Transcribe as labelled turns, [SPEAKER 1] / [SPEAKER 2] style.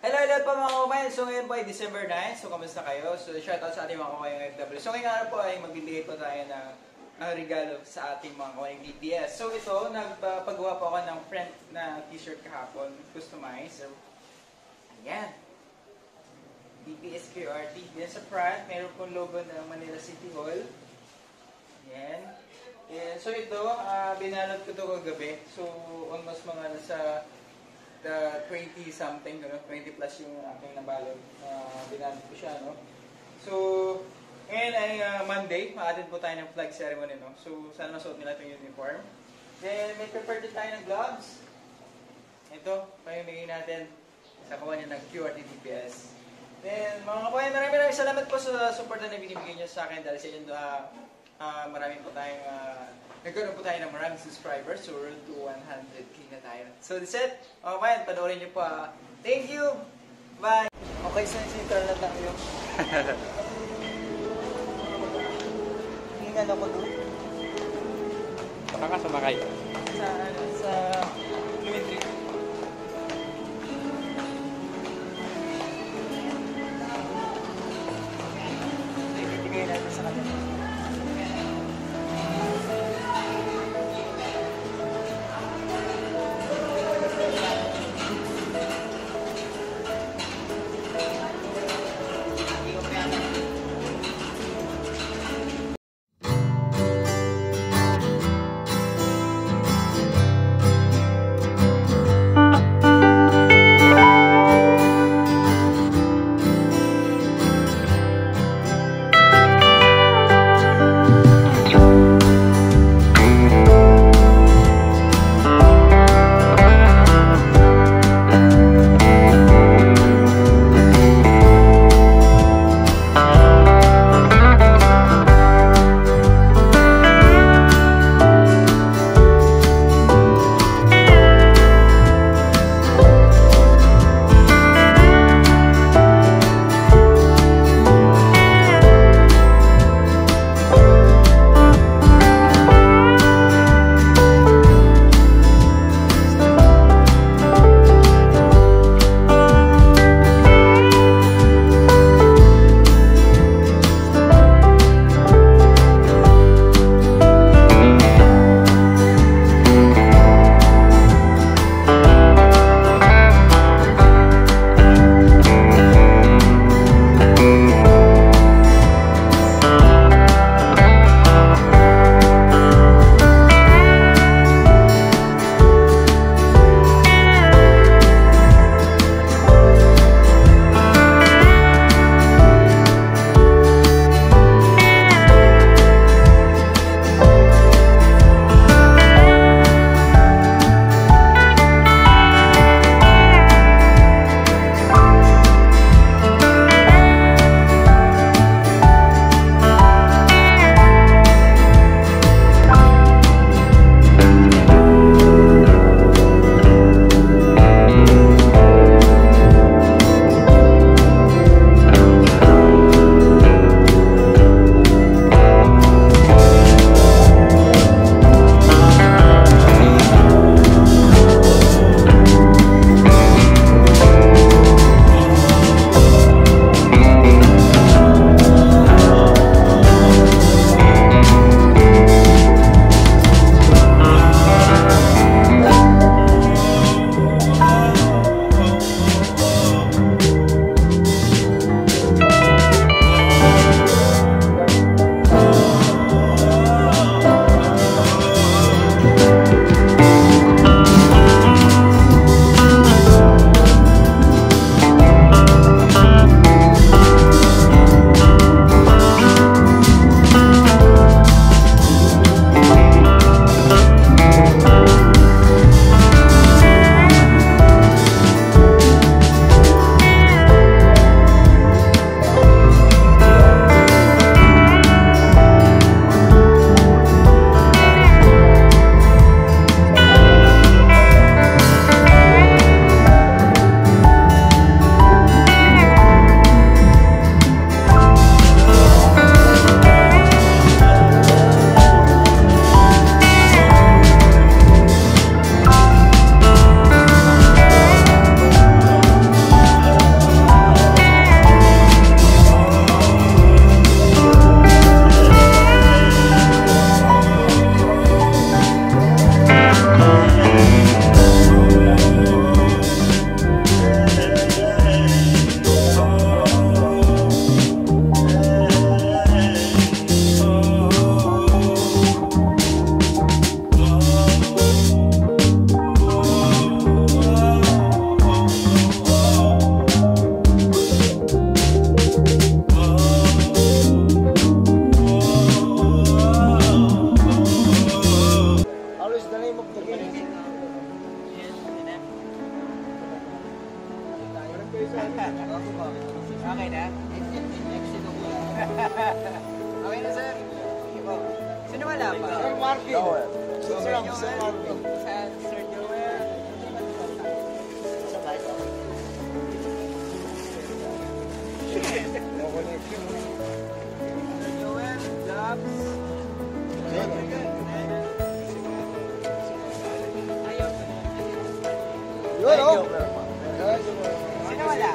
[SPEAKER 1] Hello, hello po mga kababayan. So ngayon po ay December 9. So kamusta kayo? So shoutout sa ating mga kababayang FW. So ngayong araw po ay magbibigay po tayo ng regalo sa ating mga kababayang BTS. So ito, nagpagawa po ako ng print na t-shirt kahapon, customized. So, ayan. BTS QRT. Yan sa front, meron pong logo ng Manila City Hall. Ayan. So ito, binalot ko ito kagabi. So almost mga nasa 20 something, 20 plus yung aking nabalot. Binalot ko siya, no? So, ngayon ay Monday, ma-attend po tayo ng flag ceremony, no? So, sana masuot nila itong uniform. Then, may prepare din tayo ng gloves. Ito, pamimigay natin sa kawan niya ng QRT DPS. Then, mga kabayan, maraming salamat po sa support na binibigay niyo sa akin dahil sa inyo, marami po tayong nagkaroon po tayo ng maraming subscribers. So, road to 100k na tayo. So, that's it. Mga kabayan, panoorin niyo po. Thank you! Bye! Okay, so sinitara na tayo. Hingan ako doon.
[SPEAKER 2] Saka ka sumakay?
[SPEAKER 1] Sa Lumitri. Ibigay natin sa kanila. Okay na? Okay na, sir. Sige po. Sino wala pa?
[SPEAKER 3] Sir Marky. Sir Marky.
[SPEAKER 1] Sir Joel. Sir Joel, Jobs. Ayaw.
[SPEAKER 3] Yun, oh.
[SPEAKER 1] Sino wala?